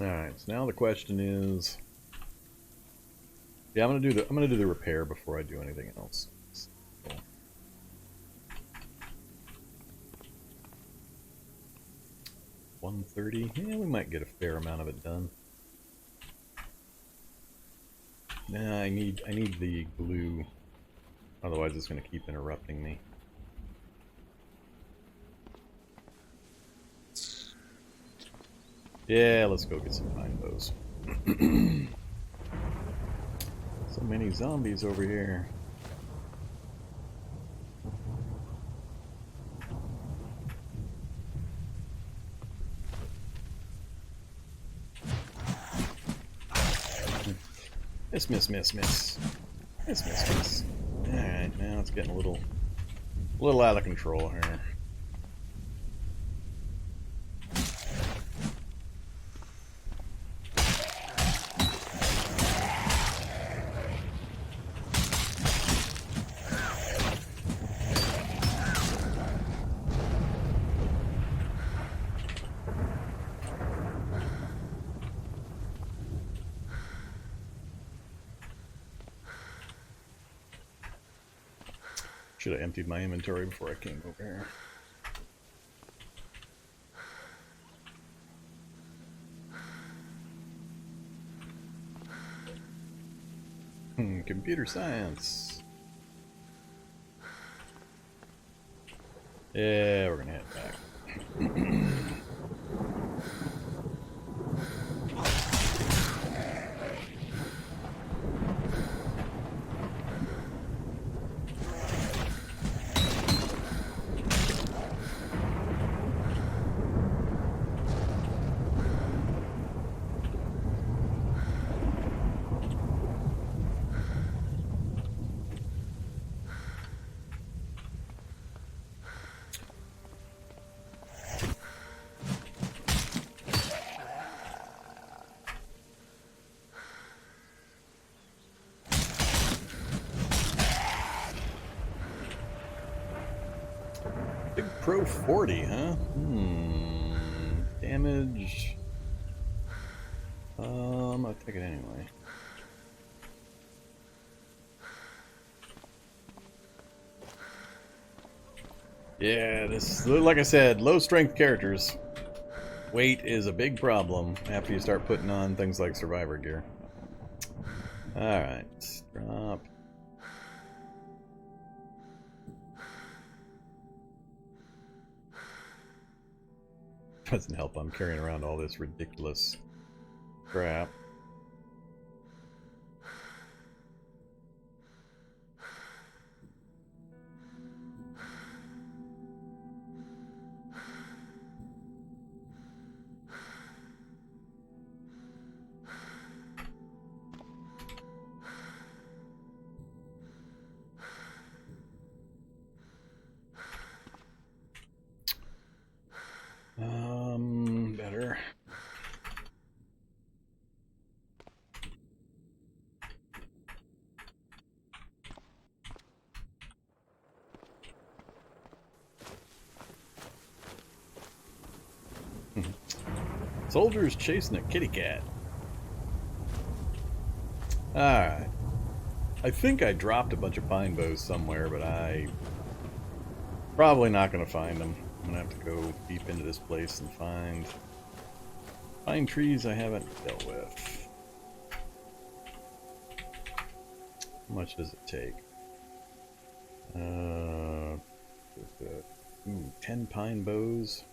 Alright, so now the question is... Yeah, I'm gonna do the repair before I do anything else. Cool. 130. Yeah, we might get a fair amount of it done. Nah, I need the glue. Otherwise it's gonna keep interrupting me. Yeah, let's go get some pine bows. So many zombies over here. Miss, miss, miss, miss. Miss, miss, miss. Alright, now it's getting a little out of control here. Should have emptied my inventory before I came over here. Computer science. Yeah, we're gonna head back. Big Pro 40, huh? Damage. I'll take it anyway. Yeah, this, like I said, low strength characters. Weight is a big problem after you start putting on things like survivor gear. Alright, drop. Doesn't help, I'm carrying around all this ridiculous crap. Better. Soldiers chasing a kitty cat. Alright. I think I dropped a bunch of pine bows somewhere, but I probably not going to find them. I'm going to have to go deep into this place and find pine trees I haven't dealt with. How much does it take? 10 pine bows.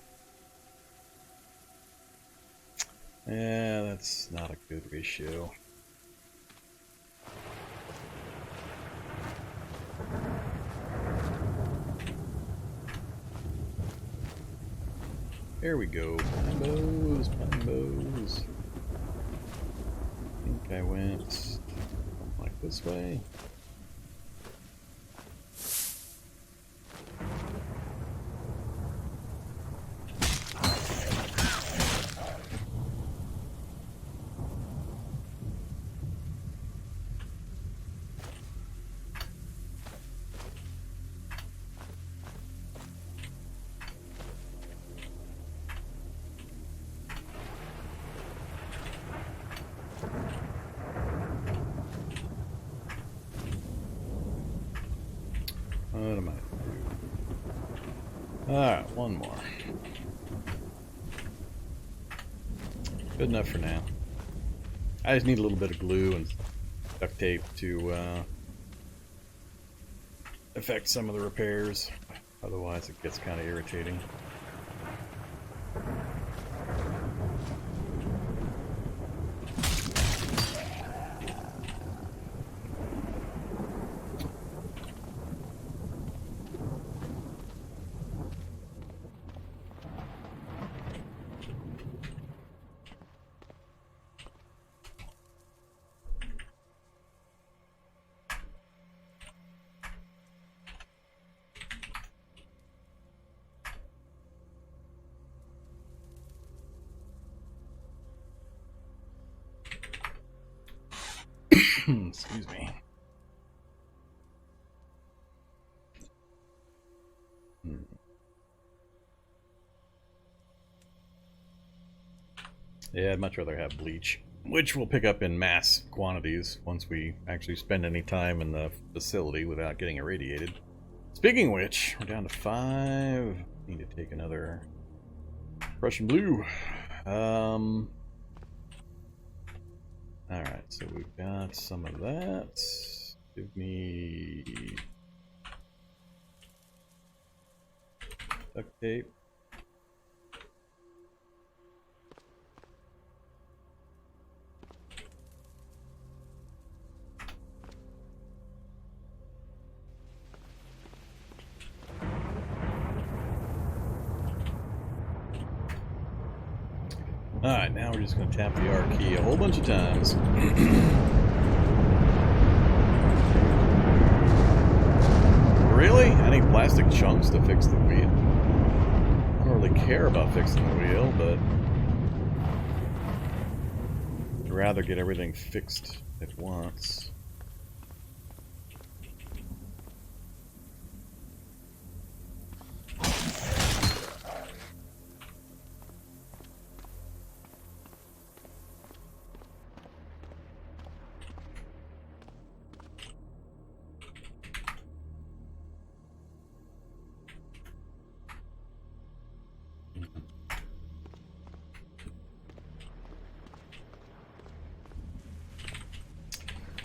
Yeah, that's not a good ratio. There we go. Pine bows, pine bows. I think I went like this way. Alright, one more. Good enough for now. I just need a little bit of glue and duct tape to affect some of the repairs. Otherwise it gets kind of irritating. Excuse me. Yeah, I'd much rather have bleach, which we'll pick up in mass quantities once we actually spend any time in the facility without getting irradiated. Speaking of which, we're down to 5. Need to take another Prussian blue. Alright, so we've got some of that. Give me duct tape. Alright, now we're just going to tap the R key a whole bunch of times. Really? I need plastic chunks to fix the wheel. I don't really care about fixing the wheel, but I'd rather get everything fixed at once.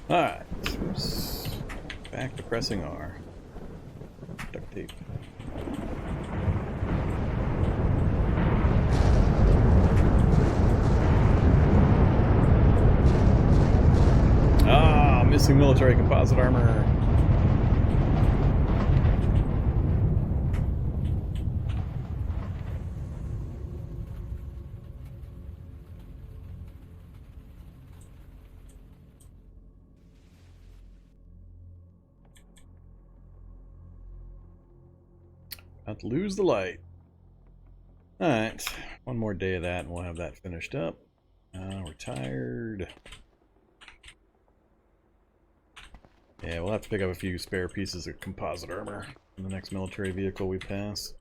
Alright, back to pressing R. Duct tape. Ah, missing military composite armor. About to lose the light. Alright, one more day of that and we'll have that finished up. We're tired. Yeah, we'll have to pick up a few spare pieces of composite armor in the next military vehicle we pass.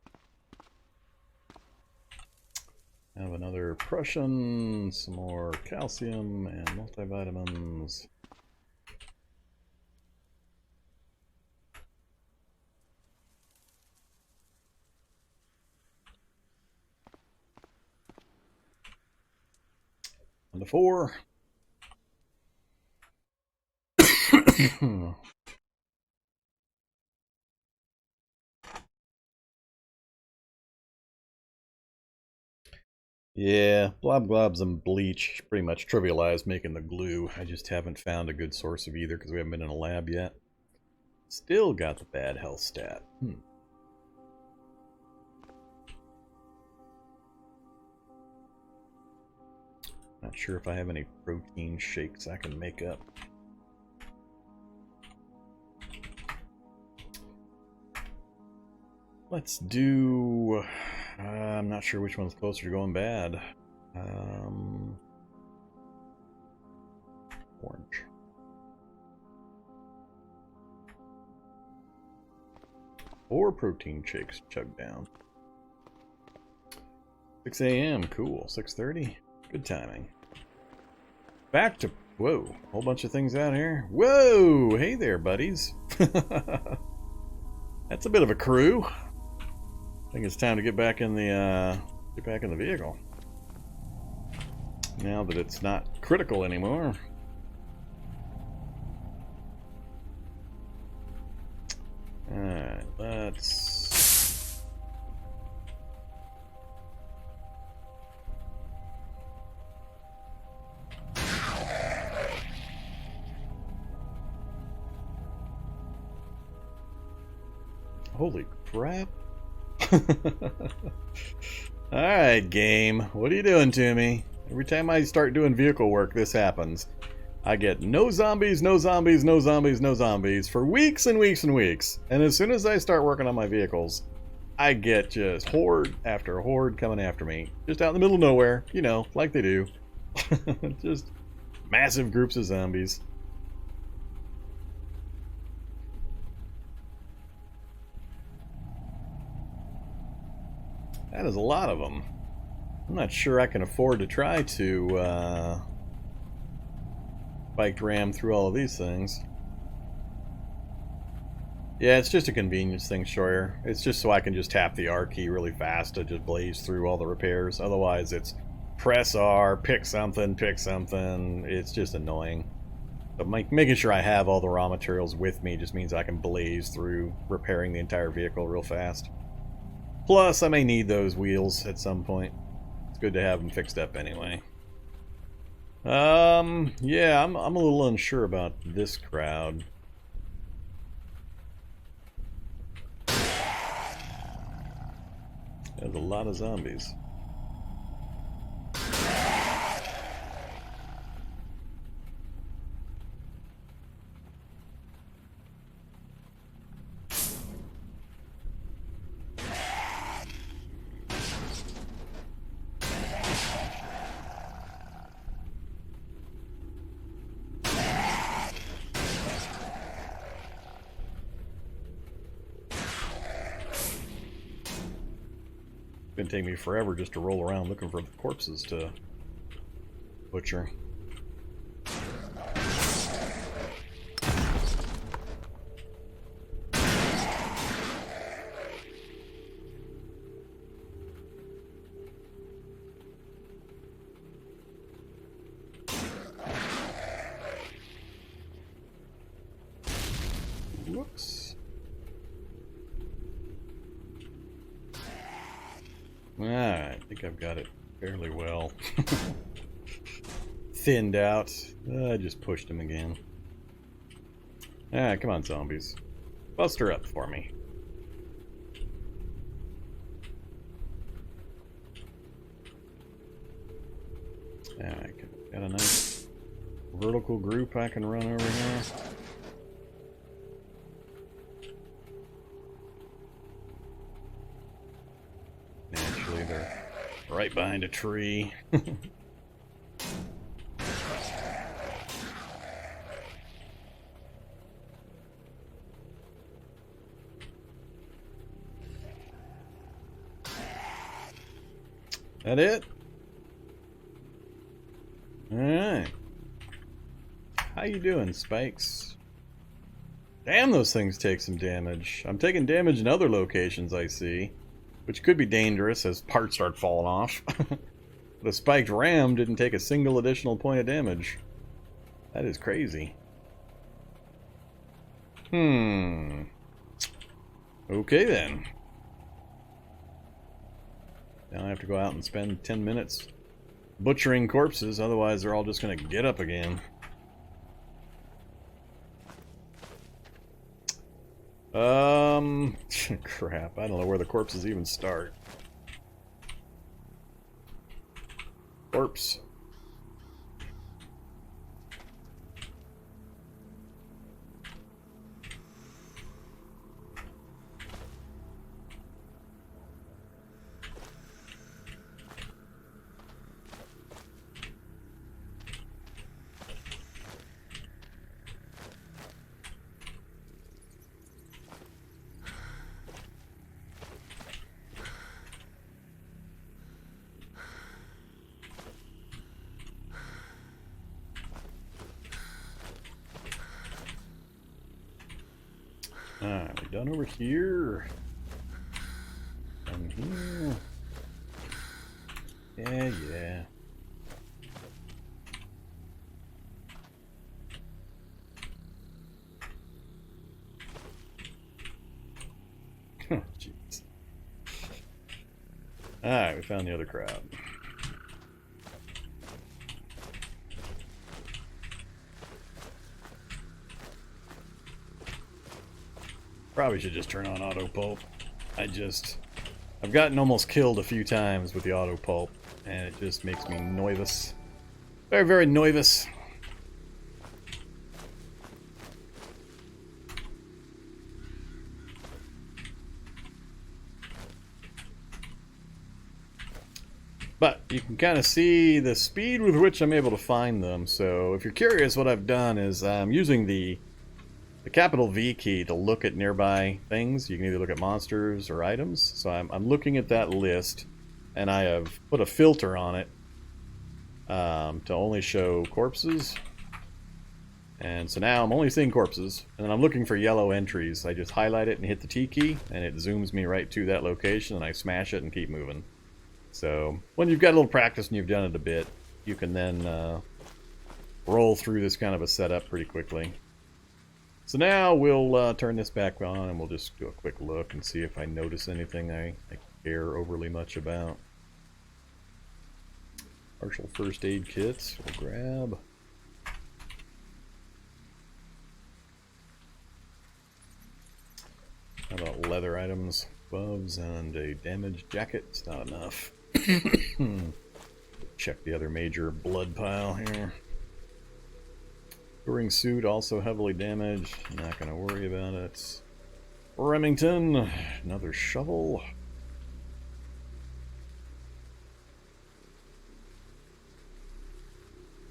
Have another Prussian, some more calcium and multivitamins. On to 4. Yeah, blob globs and bleach pretty much trivialized making the glue. I just haven't found a good source of either because we haven't been in a lab yet. Still got the bad health stat. Not sure if I have any protein shakes I can make up. Let's do... I'm not sure which one's closer to going bad. Orange. Or protein shakes chugged down. 6 a.m. Cool. 6:30. Good timing. Back to... Whoa. Whole bunch of things out here. Whoa! Hey there, buddies. That's a bit of a crew. I think it's time to get back in the vehicle. Now that it's not critical anymore. Alright, let's... Holy crap. Alright, game. What are you doing to me? Every time I start doing vehicle work, this happens. I get no zombies, no zombies, no zombies, no zombies for weeks and weeks and weeks. And as soon as I start working on my vehicles, I get just horde after horde coming after me. Just out in the middle of nowhere, you know, like they do. Just massive groups of zombies. That is a lot of them. I'm not sure I can afford to try to biked ram through all of these things. Yeah, it's just a convenience thing, Schroyer. It's just so I can just tap the R key really fast to just blaze through all the repairs. Otherwise, it's press R, pick something, pick something. It's just annoying. But making sure I have all the raw materials with me just means I can blaze through repairing the entire vehicle real fast. Plus, I may need those wheels at some point. It's good to have them fixed up anyway. Yeah, I'm a little unsure about this crowd. There's a lot of zombies. It's gonna take me forever just to roll around looking for the corpses to butcher. Whoops. Alright, I think I've got it fairly well thinned out. I just pushed him again. Alright, come on, zombies. Bust her up for me. Alright, got a nice vertical group I can run over here. They're right behind a tree. That it? Alright. How you doing, Spikes? Damn, those things take some damage. I'm taking damage in other locations, I see. Which could be dangerous as parts start falling off. The spiked ram didn't take a single additional point of damage. That is crazy. Okay then. Now I have to go out and spend 10 minutes butchering corpses, otherwise they're all just gonna get up again. Crap, I don't know where the corpses even start. Corpse. Alright, we done over here. Down here. Yeah, yeah. Jeez. Alright, we found the other crowd. Probably should just turn on auto pulp. I've gotten almost killed a few times with the auto pulp, and it just makes me nervous. Very, very nervous. But you can kind of see the speed with which I'm able to find them. So if you're curious, what I've done is I'm using the capital V key to look at nearby things. You can either look at monsters or items. So I'm looking at that list, and I have put a filter on it to only show corpses. And so now I'm only seeing corpses, and then I'm looking for yellow entries. I just highlight it and hit the T key, and it zooms me right to that location, and I smash it and keep moving. So when you've got a little practice and you've done it a bit, you can then roll through this kind of a setup pretty quickly. So now we'll turn this back on, and we'll just do a quick look and see if I notice anything I care overly much about. Partial first aid kits, we'll grab. How about leather items, gloves, and a damaged jacket? It's not enough. Check the other major blood pile here. Touring suit, also heavily damaged. Not going to worry about it. Remington, another shovel.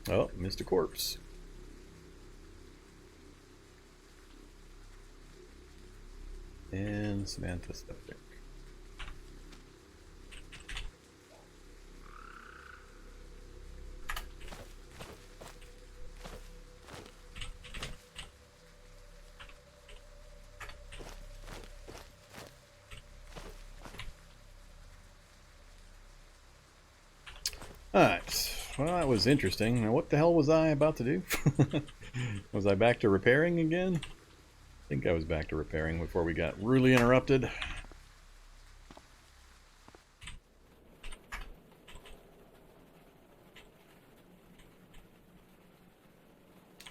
Oh, missed a corpse. And Samantha Septic. Alright, well, that was interesting. Now, what the hell was I about to do? Was I back to repairing again? I think I was back to repairing before we got rudely interrupted.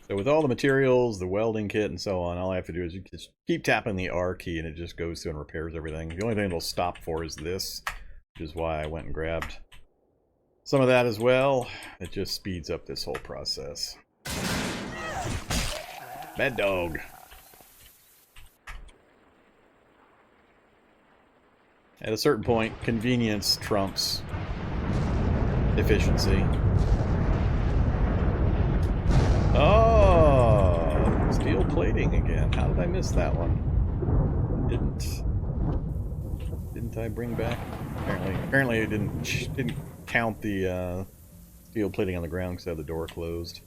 So with all the materials, the welding kit, and so on, all I have to do is just keep tapping the R key, and it just goes through and repairs everything. The only thing it'll stop for is this, which is why I went and grabbed some of that as well. It just speeds up this whole process. Bad dog. At a certain point, convenience trumps efficiency. Oh, steel plating again. How did I miss that one? Didn't I bring back? Apparently it didn't count the steel plating on the ground because I had the door closed.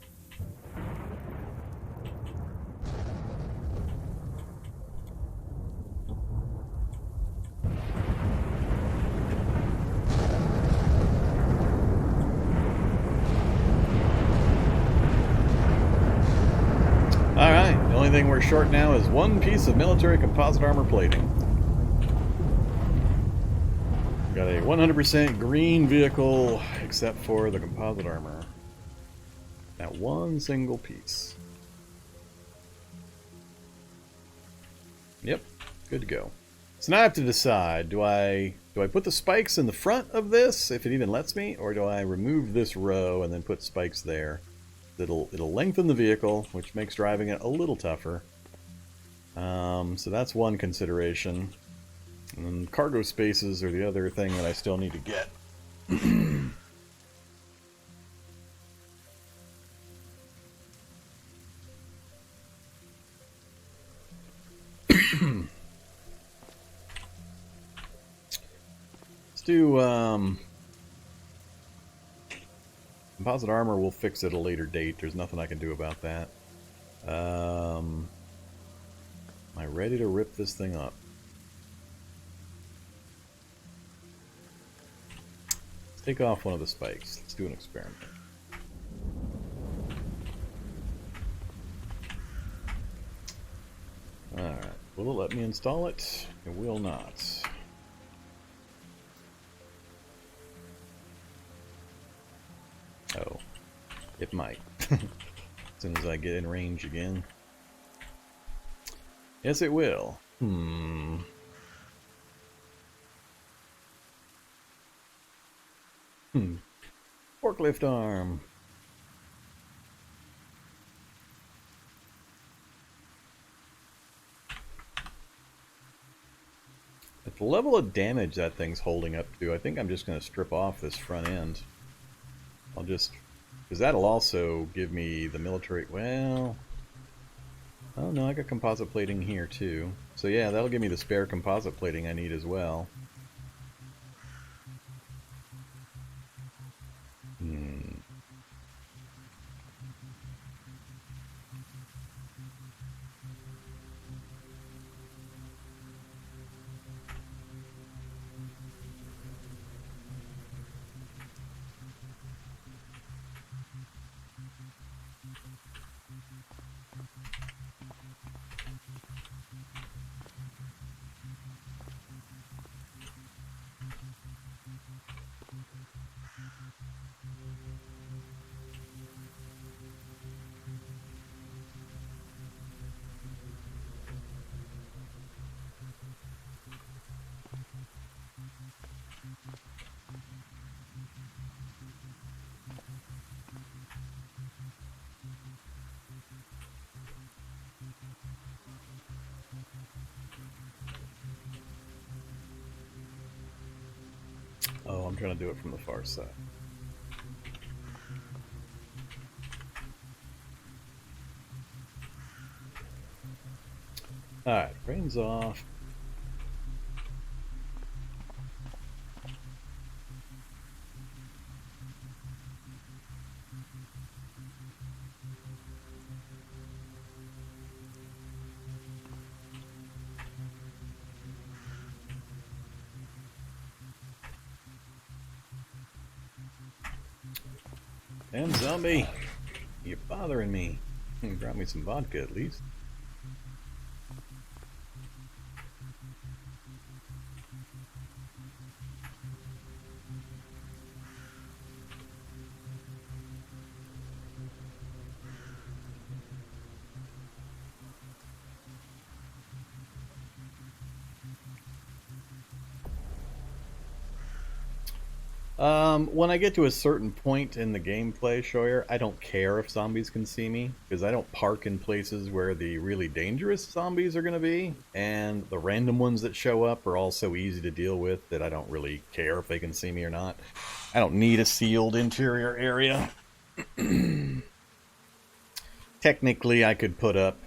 Alright, the only thing we're short now is one piece of military composite armor plating. Got a 100% green vehicle, except for the composite armor. That one single piece. Yep, good to go. So now I have to decide, do I put the spikes in the front of this, if it even lets me, or do I remove this row and then put spikes there? It'll lengthen the vehicle, which makes driving it a little tougher. So that's one consideration. And then cargo spaces are the other thing that I still need to get. Let's do composite armor. We'll fix it at a later date. There's nothing I can do about that. Am I ready to rip this thing up? Let's take off one of the spikes. Let's do an experiment. Alright, will it let me install it? It will not. Oh, it might. As soon as I get in range again. Yes, it will. Forklift arm. At the level of damage that thing's holding up to, I think I'm just going to strip off this front end. I'll just... because that'll also give me the military... well... oh no, I got composite plating here too. So yeah, that'll give me the spare composite plating I need as well. Oh, I'm trying to do it from the far side. Alright, rain's off. Damn zombie! You're bothering me. You brought me some vodka at least. When I get to a certain point in the gameplay, Shoyer, I don't care if zombies can see me, because I don't park in places where the really dangerous zombies are going to be, and the random ones that show up are all so easy to deal with that I don't really care if they can see me or not. I don't need a sealed interior area. Technically, I could put up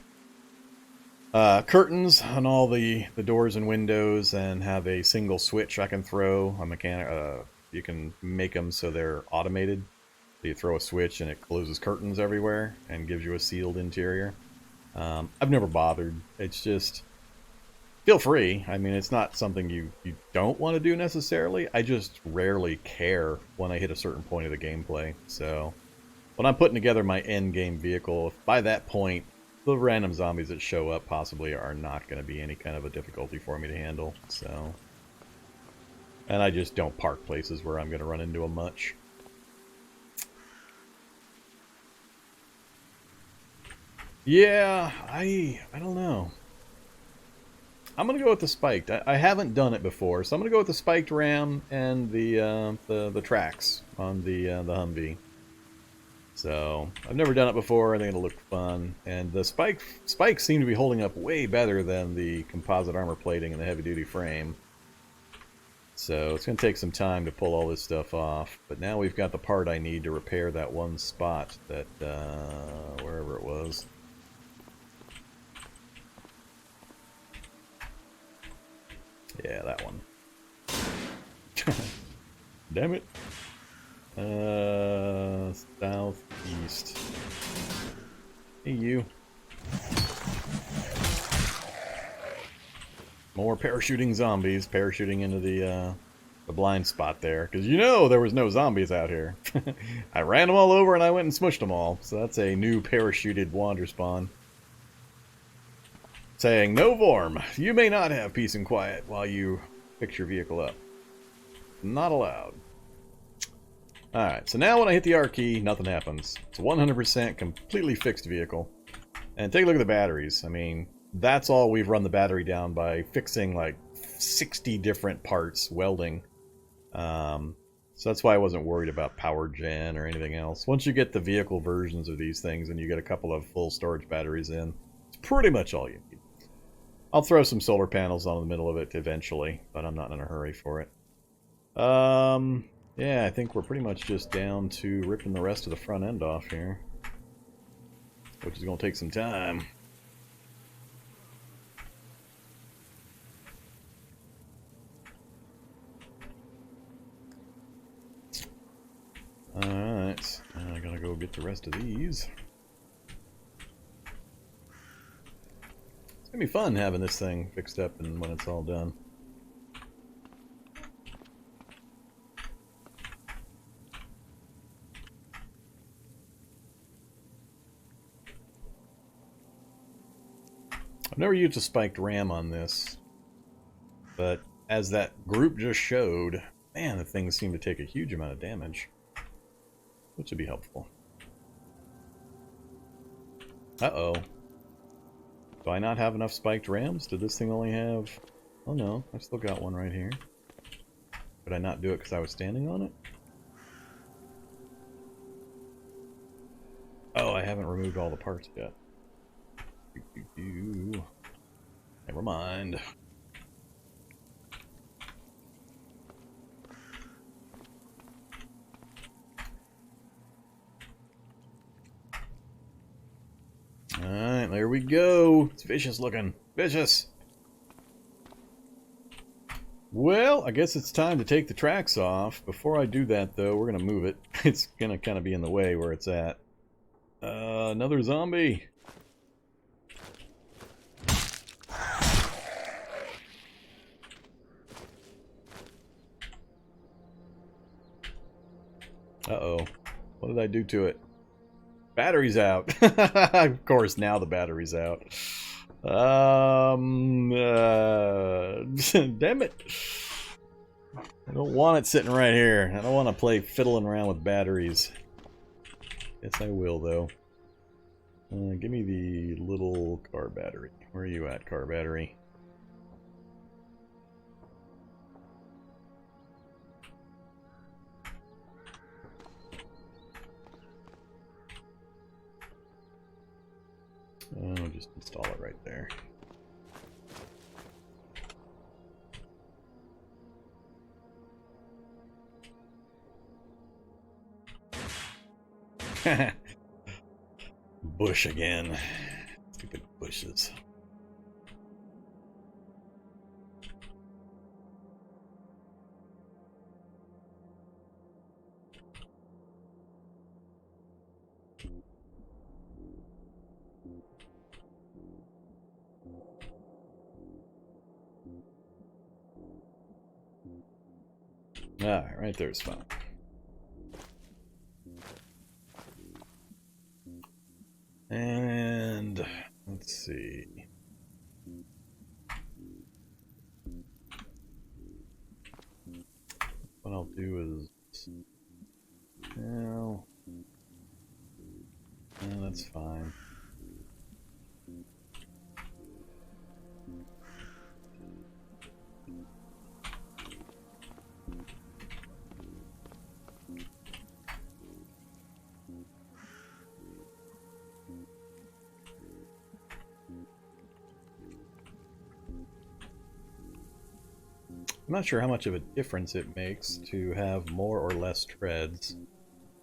curtains on all the doors and windows and have a single switch I can throw, a mechanic... you can make them so they're automated. So you throw a switch and it closes curtains everywhere and gives you a sealed interior. I've never bothered. It's just, feel free. I mean, it's not something you don't want to do necessarily. I just rarely care when I hit a certain point of the gameplay. So when I'm putting together my end game vehicle, if by that point the random zombies that show up possibly are not going to be any kind of a difficulty for me to handle. So... and I just don't park places where I'm going to run into them much. Yeah, I don't know. I'm going to go with the spiked. I haven't done it before, so I'm going to go with the spiked ram and the tracks on the Humvee. So, I've never done it before. I think it'll look fun. And the spikes seem to be holding up way better than the composite armor plating and the heavy-duty frame. So it's going to take some time to pull all this stuff off, but now we've got the part I need to repair that one spot that, wherever it was. Yeah, that one. Damn it. Southeast. Hey, you. More parachuting zombies, parachuting into the blind spot there. Because you know there was no zombies out here. I ran them all over and I went and smushed them all. So that's a new parachuted Wanderspawn. Saying, no Vorm, you may not have peace and quiet while you fix your vehicle up. Not allowed. Alright, so now when I hit the R key, nothing happens. It's a 100% completely fixed vehicle. And take a look at the batteries. I mean, that's all we've run the battery down by fixing like 60 different parts, welding. So that's why I wasn't worried about power gen or anything else. Once you get the vehicle versions of these things and you get a couple of full storage batteries in, it's pretty much all you need. I'll throw some solar panels on the middle of it eventually, but I'm not in a hurry for it. Yeah, I think we're pretty much just down to ripping the rest of the front end off here, which is going to take some time. Alright, I gotta go get the rest of these. It's gonna be fun having this thing fixed up and when it's all done. I've never used a spiked ram on this, but as that group just showed, man, the things seem to take a huge amount of damage, which would be helpful. Uh-oh. Do I not have enough spiked rams? Did this thing only have... Oh no, I've still got one right here. Did I not do it because I was standing on it? Oh, I haven't removed all the parts yet. Never mind. Alright, there we go. It's vicious looking. Vicious! Well, I guess it's time to take the tracks off. Before I do that, though, we're going to move it. It's going to kind of be in the way where it's at. Another zombie. Uh-oh. What did I do to it? Battery's out. Of course, now the battery's out. Damn it. I don't want it sitting right here. I don't want to play fiddling around with batteries. Yes, I will, though. Give me the little car battery. Where are you at, car battery? Oh, just install it right there. Bush again. Stupid bushes. Alright, right there's fine. And let's see. What I'll do is, well, yeah, that's fine. I'm not sure how much of a difference it makes to have more or less treads, and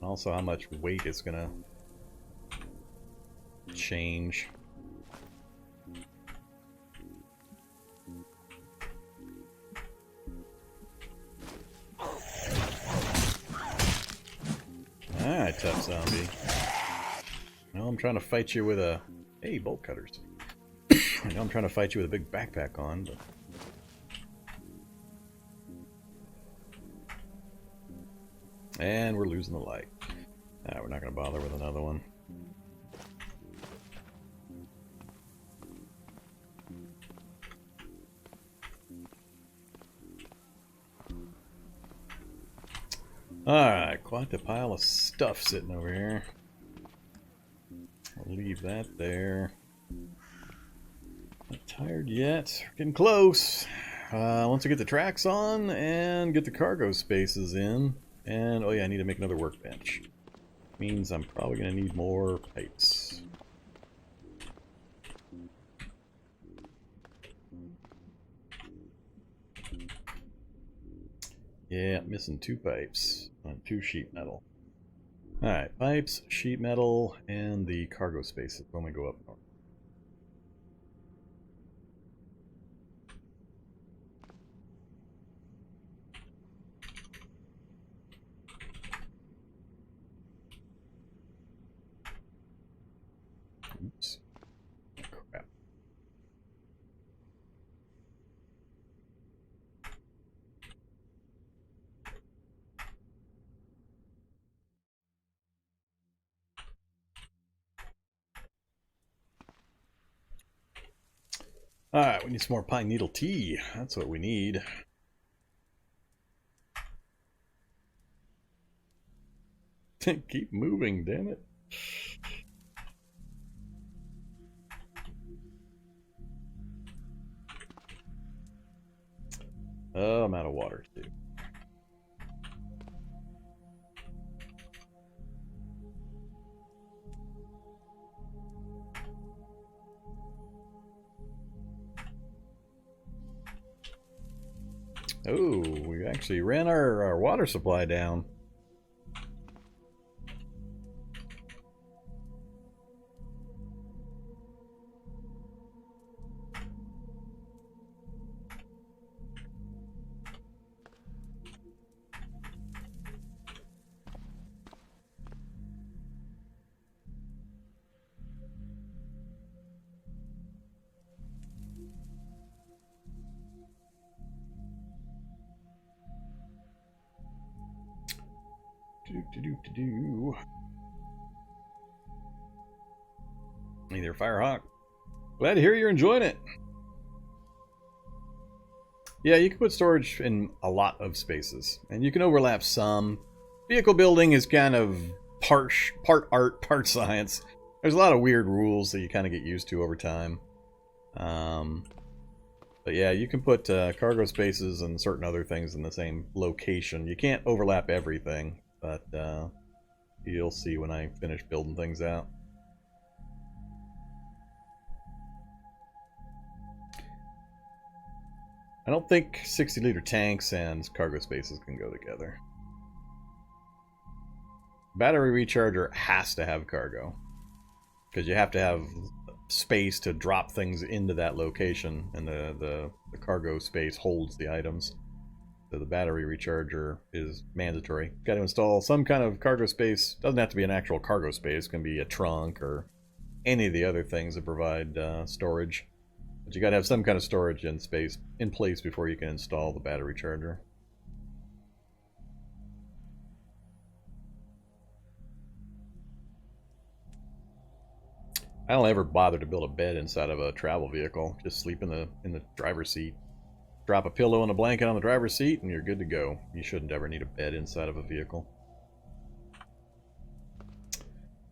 also how much weight it's gonna change. Alright, tough zombie. Now I'm trying to fight you with a... Hey, bolt cutters. I know I'm trying to fight you with a big backpack on, but... And we're losing the light. We're not going to bother with another one. Alright, quite a pile of stuff sitting over here. I'll leave that there. Not tired yet. We're getting close. Once I get the tracks on and get the cargo spaces in. And, oh yeah, I need to make another workbench. Means I'm probably going to need more pipes. Yeah, missing 2 pipes on 2 sheet metal. Alright, pipes, sheet metal, and the cargo spaces when we go up north. Oops. Crap. Alright, we need some more pine needle tea. That's what we need. Keep moving, damn it. Oh, I'm out of water too. Oh, we actually ran our water supply down. Hey there, Firehawk. Glad to hear you're enjoying it. Yeah, you can put storage in a lot of spaces, and you can overlap some. Vehicle building is kind of part art, part science. There's a lot of weird rules that you kind of get used to over time. But yeah, you can put cargo spaces and certain other things in the same location. You can't overlap everything, but you'll see when I finish building things out. I don't think 60-liter tanks and cargo spaces can go together. Battery recharger has to have cargo, because you have to have space to drop things into that location, and the cargo space holds the items. So the battery recharger is mandatory. Got to install some kind of cargo space. Doesn't have to be an actual cargo space. It can be a trunk or any of the other things that provide storage. But you got to have some kind of storage in place before you can install the battery charger. I don't ever bother to build a bed inside of a travel vehicle. Just sleep in the driver's seat. Drop a pillow and a blanket on the driver's seat and you're good to go. You shouldn't ever need a bed inside of a vehicle.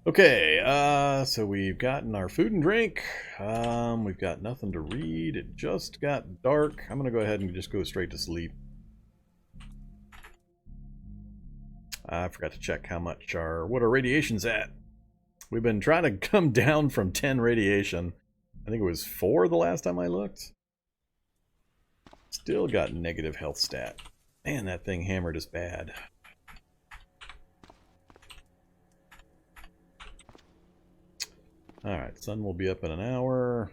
Okay, so we've gotten our food and drink. We've got nothing to read. It just got dark. I'm going to go ahead and just go straight to sleep. I forgot to check what our radiation's at. We've been trying to come down from 10 radiation. I think it was 4 the last time I looked. Still got negative health stat. Man, that thing hammered us bad. Alright, sun will be up in an hour.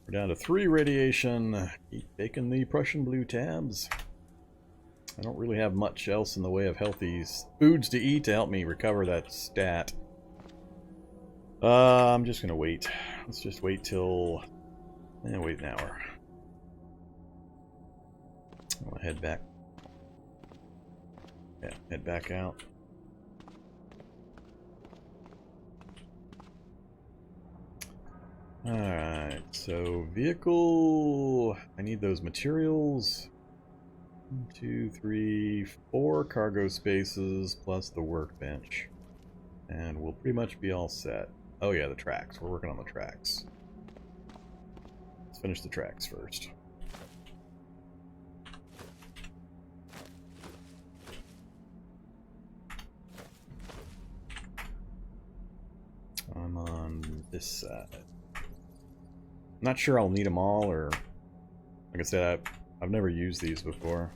We're down to 3 radiation. Keep baking the Prussian blue tabs. I don't really have much else in the way of healthy foods to eat to help me recover that stat. I'm just gonna wait. Let's just wait till... wait an hour. I'm gonna head back. Yeah, head back out. Alright, so vehicle... I need those materials. 1, 2, 3, 4 cargo spaces plus the workbench. And we'll pretty much be all set. Oh yeah, the tracks. We're working on the tracks. Let's finish the tracks first. I'm on this side. Not sure I'll need them all, or... Like I said, I've never used these before.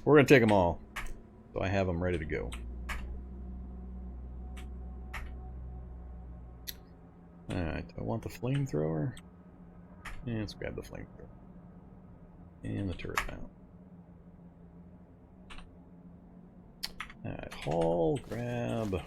We're going to take them all, so I have them ready to go. Alright, do I want the flamethrower? Yeah, let's grab the flamethrower. And the turret mount. Alright, haul, grab.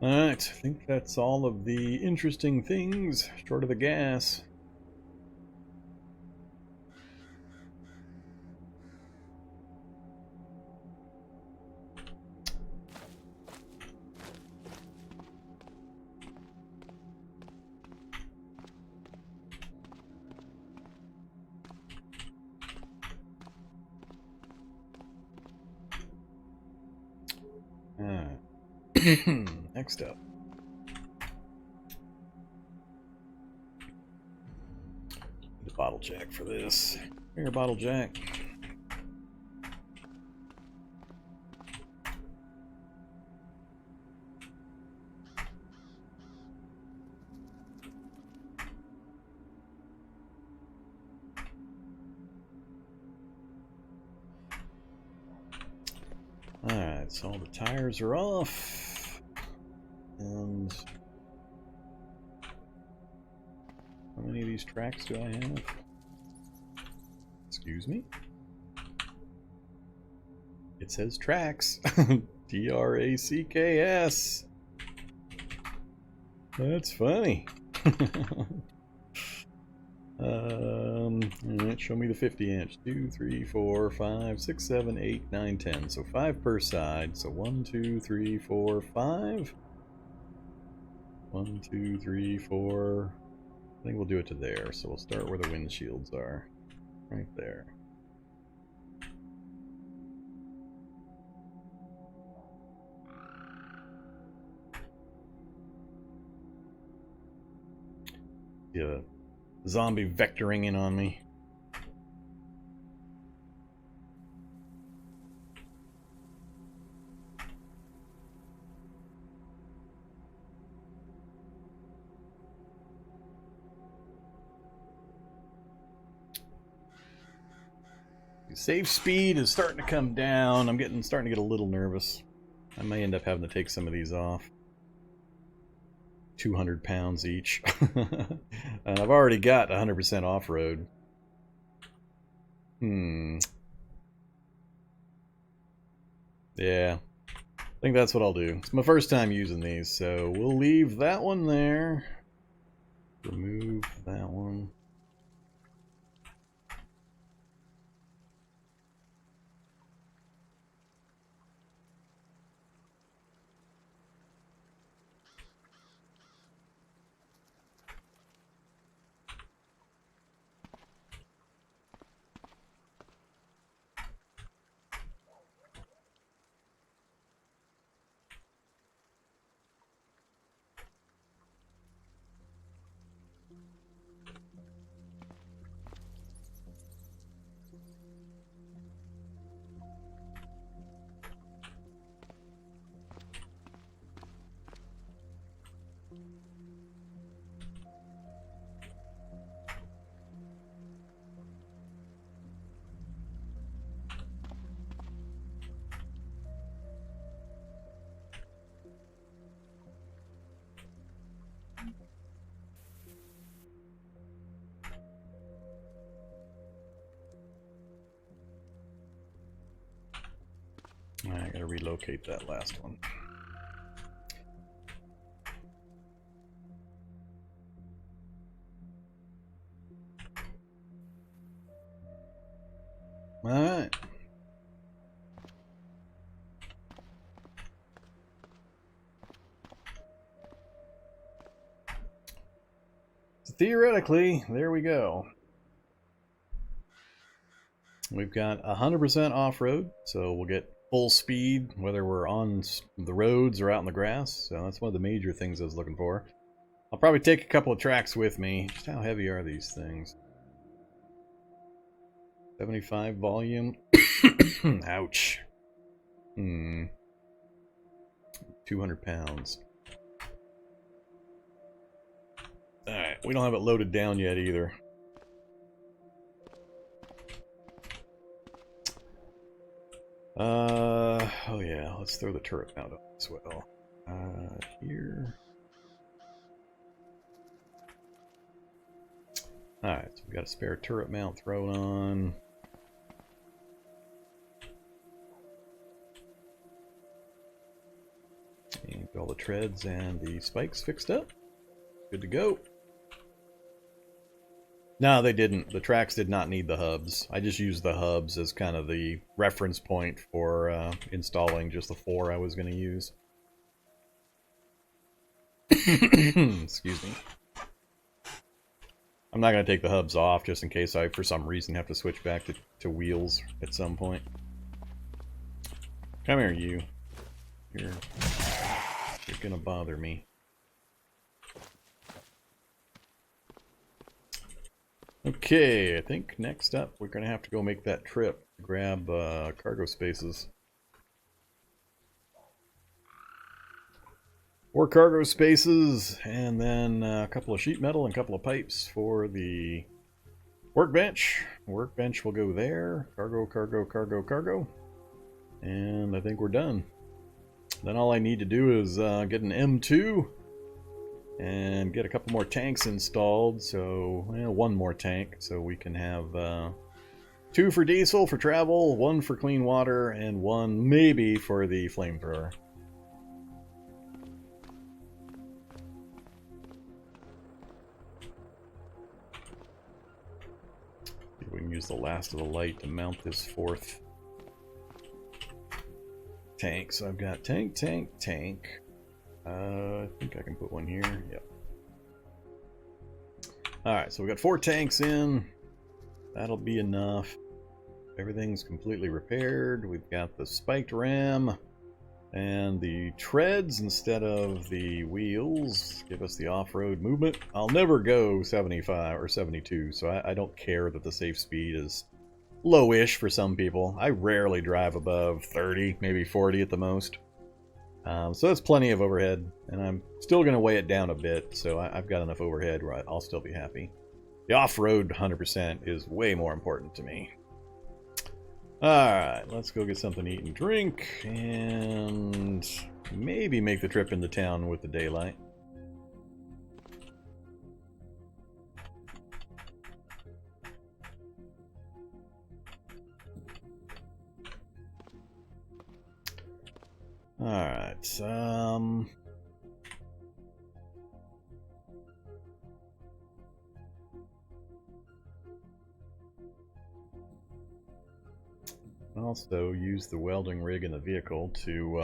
Alright, I think that's all of the interesting things, short of the gas. Next up. The bottle jack for this. Here, bottle jack. Alright, so all the tires are off. And how many of these tracks do I have? Excuse me? It says tracks. Tracks. That's funny. Alright, show me the 50-inch. 2, 3, 4, 5, 6, 7, 8, 9, 10. So 5 per side. So 1, 2, 3, 4, 5. 1, 2, 3, 4. I think we'll do it to there. So we'll start where the windshields are. Right there. Yeah, zombie vectoring in on me. Save speed is starting to come down. I'm starting to get a little nervous. I may end up having to take some of these off. 200 pounds each. I've already got 100% off-road. Yeah. I think that's what I'll do. It's my first time using these, so we'll leave that one there. Remove that one. I gotta relocate that last one. Alright. So theoretically, there we go. We've got 100% off-road, so we'll get full speed whether we're on the roads or out in the grass. So that's one of the major things I was looking for. I'll probably take a couple of tracks with me. Just how heavy are these things? 75 volume. Ouch. 200 pounds. Alright, we don't have it loaded down yet either. Oh yeah, let's throw the turret mount up as well. Here. Alright, so we've got a spare turret mount thrown on. And all the treads and the spikes fixed up. Good to go. No, they didn't. The tracks did not need the hubs. I just used the hubs as kind of the reference point for installing just the 4 I was going to use. Excuse me. I'm not going to take the hubs off just in case I, for some reason, have to switch back to wheels at some point. Come here, you. You're going to bother me. Okay, I think next up we're going to have to go make that trip to grab cargo spaces. 4 cargo spaces, and then a couple of sheet metal and a couple of pipes for the workbench. Workbench will go there. Cargo, cargo, cargo, cargo. And I think we're done. Then all I need to do is get an M2 and get a couple more tanks installed. So, well, 1 more tank, so we can have 2 for diesel for travel, 1 for clean water, and 1 maybe for the flamethrower. We can use the last of the light to mount this 4th tank. So I've got tank, tank, tank. I think I can put 1 here. Yep. Alright, so we've got 4 tanks in. That'll be enough. Everything's completely repaired. We've got the spiked ram and the treads instead of the wheels. Give us the off-road movement. I'll never go 75 or 72, so I don't care that the safe speed is low-ish for some people. I rarely drive above 30, maybe 40 at the most. So that's plenty of overhead, and I'm still going to weigh it down a bit, so I've got enough overhead where I'll still be happy. The off-road 100% is way more important to me. Alright, let's go get something to eat and drink, and maybe make the trip into town with the daylight. Alright, also use the welding rig in the vehicle to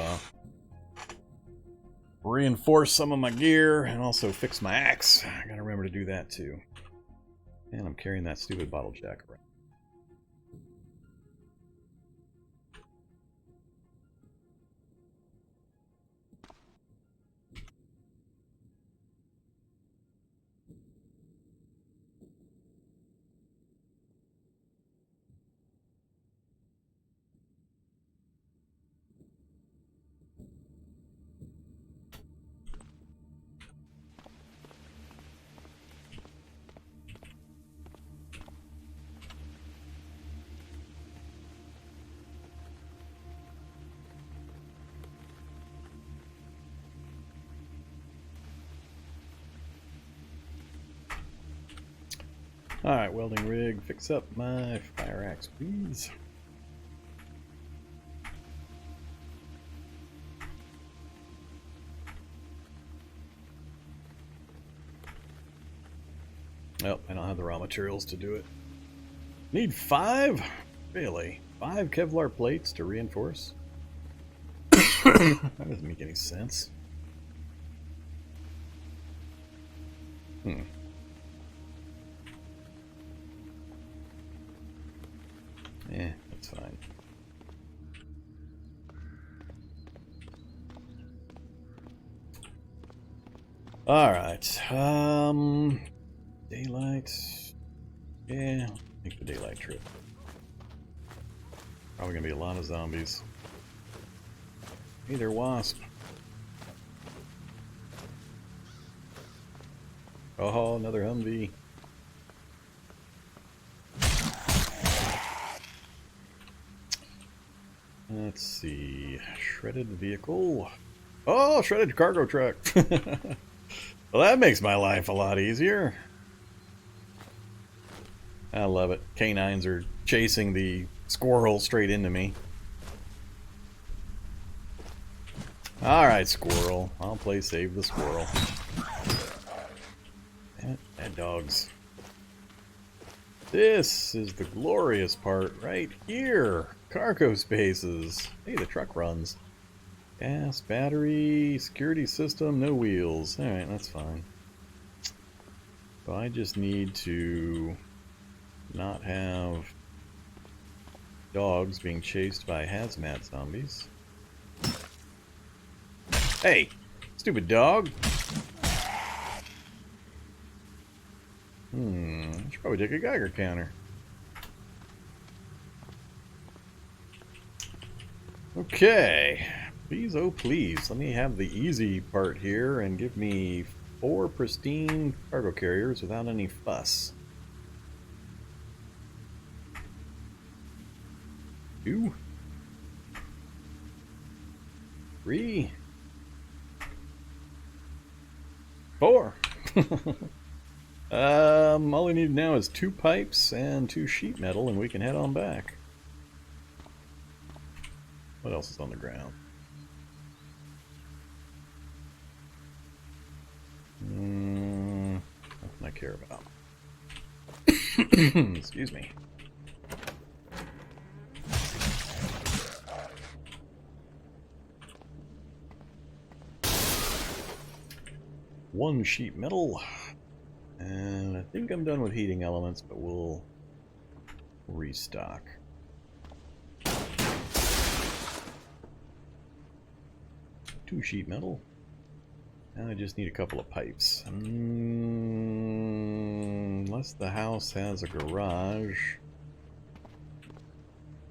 reinforce some of my gear and also fix my axe. I gotta remember to do that too. And I'm carrying that stupid bottle jack around. Alright, welding rig, fix up my fire axe, please. Nope, I don't have the raw materials to do it. Need 5? Really? 5 Kevlar plates to reinforce? That doesn't make any sense. That's fine. Alright, daylight. Yeah, make the daylight trip. Probably gonna be a lot of zombies. Hey there, wasp. Oh, another Humvee. Let's see. Shredded vehicle. Oh, shredded cargo truck. Well, that makes my life a lot easier. I love it. Canines are chasing the squirrel straight into me. Alright, squirrel. I'll play save the squirrel. Damn it, bad dogs. This is the glorious part right here. Cargo spaces. Hey, the truck runs. Gas, battery, security system, no wheels. Alright, that's fine. So I just need to not have dogs being chased by hazmat zombies. Hey, stupid dog. I should probably take a Geiger counter. Okay. Please, oh please, let me have the easy part here and give me 4 pristine cargo carriers without any fuss. 2, 3, 4. All we need now is 2 pipes and 2 sheet metal, and we can head on back. What else is on the ground? Nothing I care about. Excuse me. One sheet metal. And I think I'm done with heating elements, but we'll restock. 2 sheet metal. Now I just need a couple of pipes. Unless the house has a garage.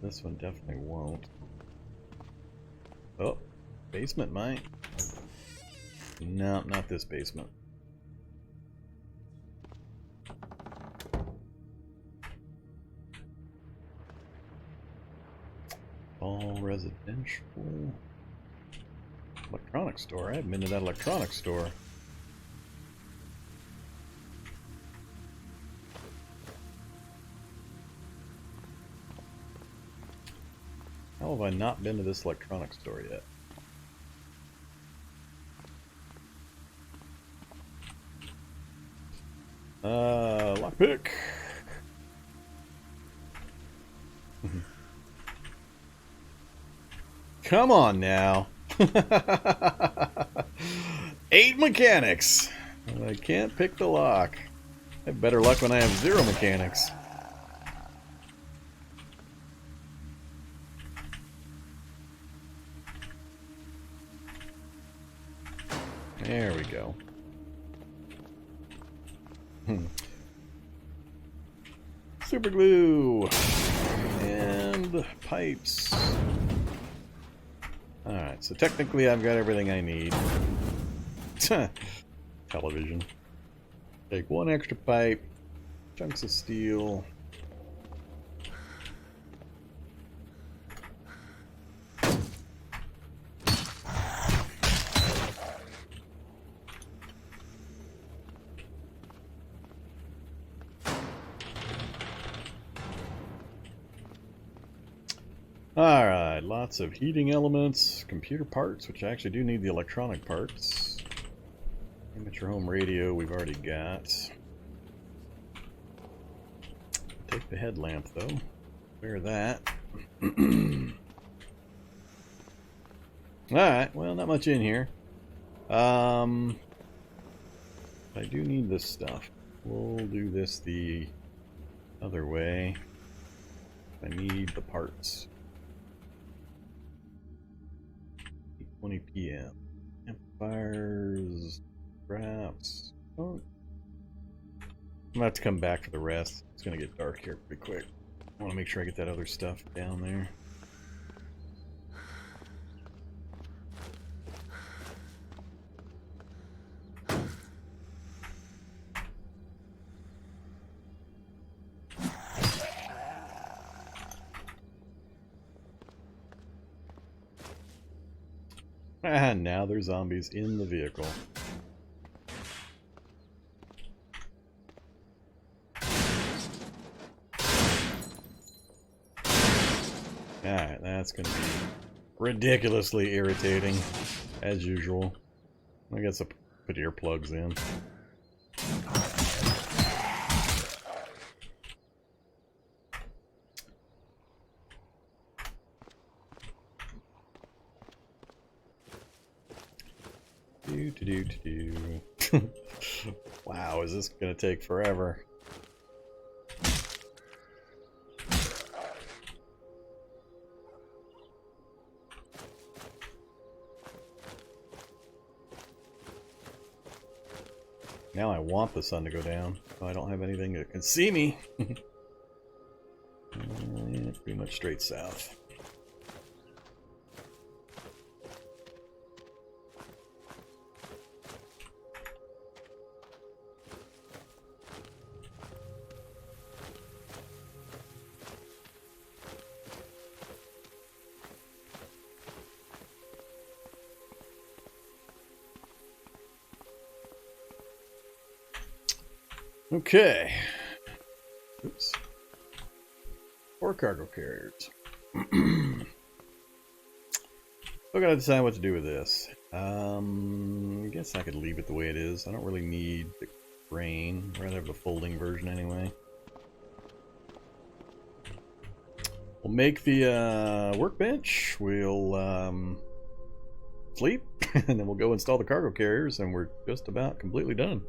This one definitely won't. Oh, basement might. No, not this basement. All residential. Electronics store. I haven't been to that electronics store. How have I not been to this electronics store yet? Lockpick. Come on now. 8 mechanics. I can't pick the lock. I have better luck when I have 0 mechanics. There we go. Super glue and pipes. Alright, so technically I've got everything I need. Television. Take 1 extra pipe, chunks of steel. Alright, lots of heating elements, computer parts, which I actually do need the electronic parts. Amateur home radio we've already got. Take the headlamp though. Clear that. Alright, well, not much in here. I do need this stuff. We'll do this the other way. I need the parts. 8:20 p.m. Campfires, scraps. Oh. I'm gonna have to come back for the rest. It's gonna get dark here pretty quick. I want to make sure I get that other stuff down there. And now there's zombies in the vehicle. Alright, that's going to be ridiculously irritating, as usual. I guess I'll put earplugs in. Wow, is this going to take forever? Now I want the sun to go down, so I don't have anything that can see me. Yeah, pretty much straight south. Okay. Oops. 4 cargo carriers. Still gotta decide what to do with this. I guess I could leave it the way it is. I don't really need the crane. I'd rather have the folding version anyway. We'll make the workbench. We'll sleep, and then we'll go install the cargo carriers, and we're just about completely done.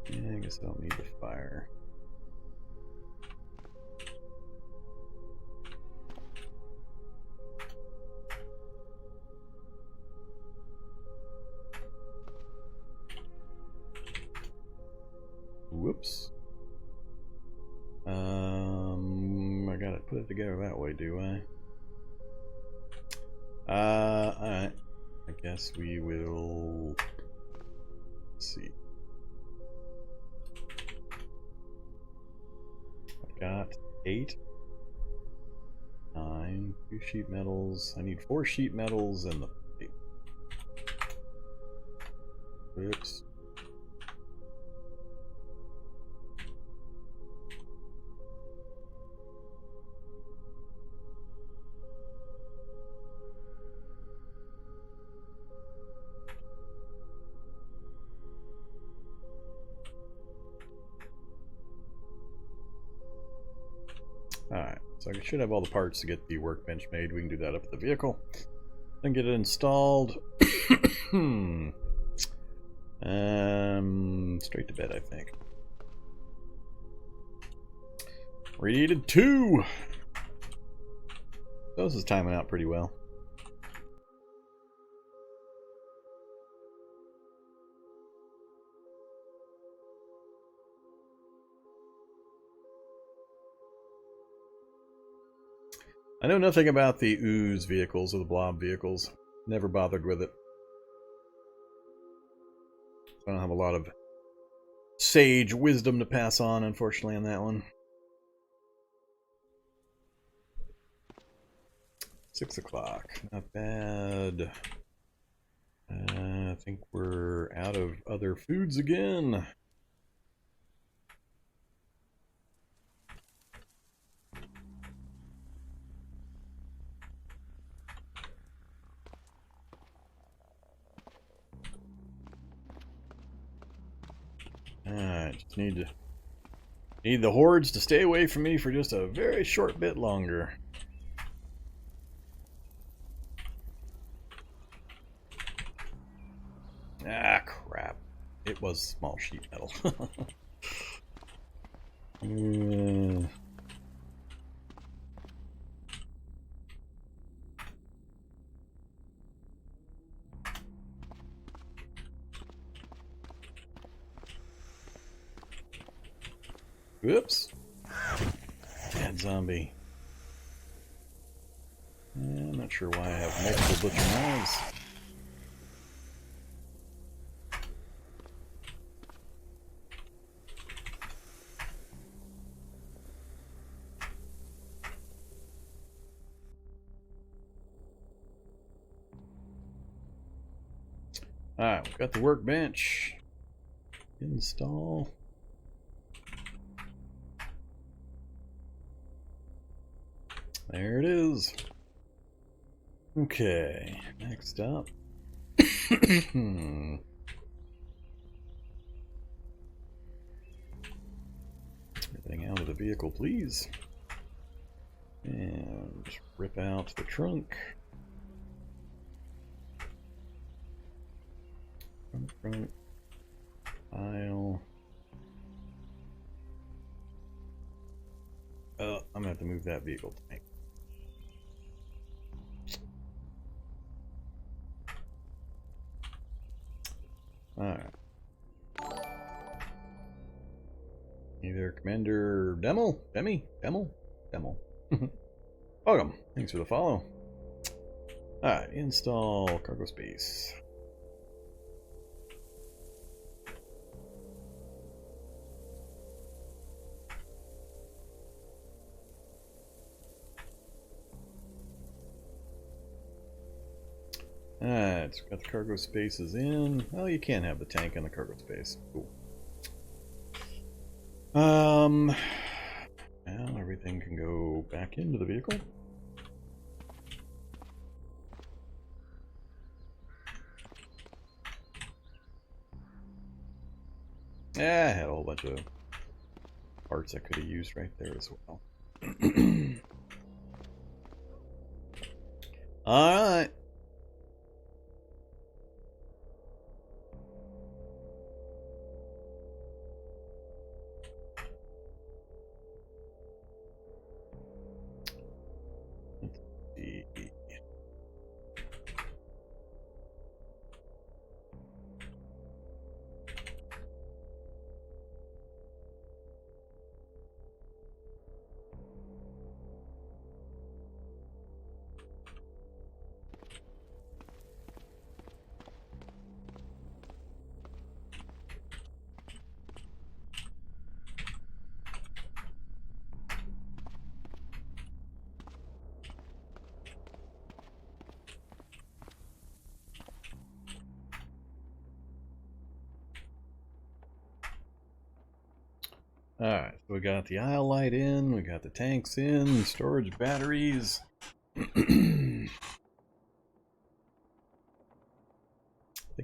Yeah, I guess I don't need the fire. Whoops. I gotta put it together that way, do I? Alright. I guess we will... Let's see. I've got 8, 9, 2 sheet metals. I need 4 sheet metals and the... Whoops. Alright, so I should have all the parts to get the workbench made. We can do that up at the vehicle. Then get it installed. Straight to bed, I think. Radiated 2! This is timing out pretty well. I know nothing about the ooze vehicles or the blob vehicles. Never bothered with it. I don't have a lot of sage wisdom to pass on, unfortunately, on that one. 6 o'clock. Not bad. I think we're out of other foods again. Alright, just need the hordes to stay away from me for just a very short bit longer. Ah, crap. It was small sheet metal. Whoops. Bad zombie. I'm not sure why I have multiple butcher knives. Alright, we've got the workbench. Install. There it is. Okay, next up. Everything out of the vehicle, please. And just rip out the trunk. Front. Pile. Oh, I'm gonna have to move that vehicle tank. Alright. Either Commander Demo? Welcome. Thanks for the follow. Alright, install cargo space. Alright, so got the cargo spaces in. Well, you can't have the tank in the cargo space. Cool. Now everything can go back into the vehicle. Yeah, I had a whole bunch of parts I could have used right there as well. Alright. Alright, so we got the aisle light in, we got the tanks in, storage batteries. I think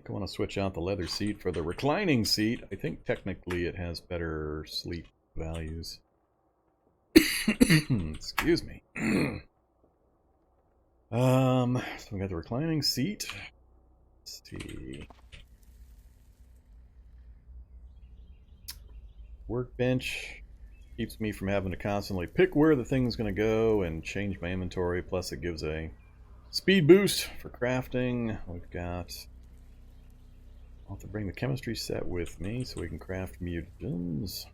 I want to switch out the leather seat for the reclining seat. I think technically it has better sleep values. Excuse me. So we got the reclining seat. Let's see. Workbench keeps me from having to constantly pick where the thing's going to go and change my inventory. Plus it gives a speed boost for crafting. We've got... I'll have to bring the chemistry set with me so we can craft mutagens.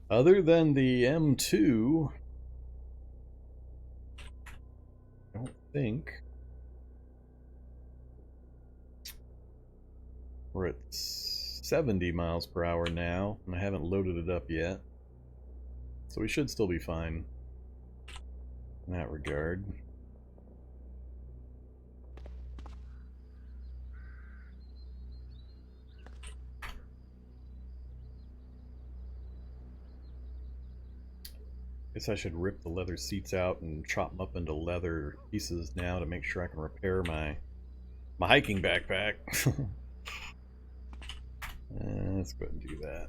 Other than the M2, I don't think we're at 70 miles per hour now, and I haven't loaded it up yet. So we should still be fine in that regard. Guess I should rip the leather seats out and chop them up into leather pieces now to make sure I can repair my hiking backpack. Let's go ahead and do that.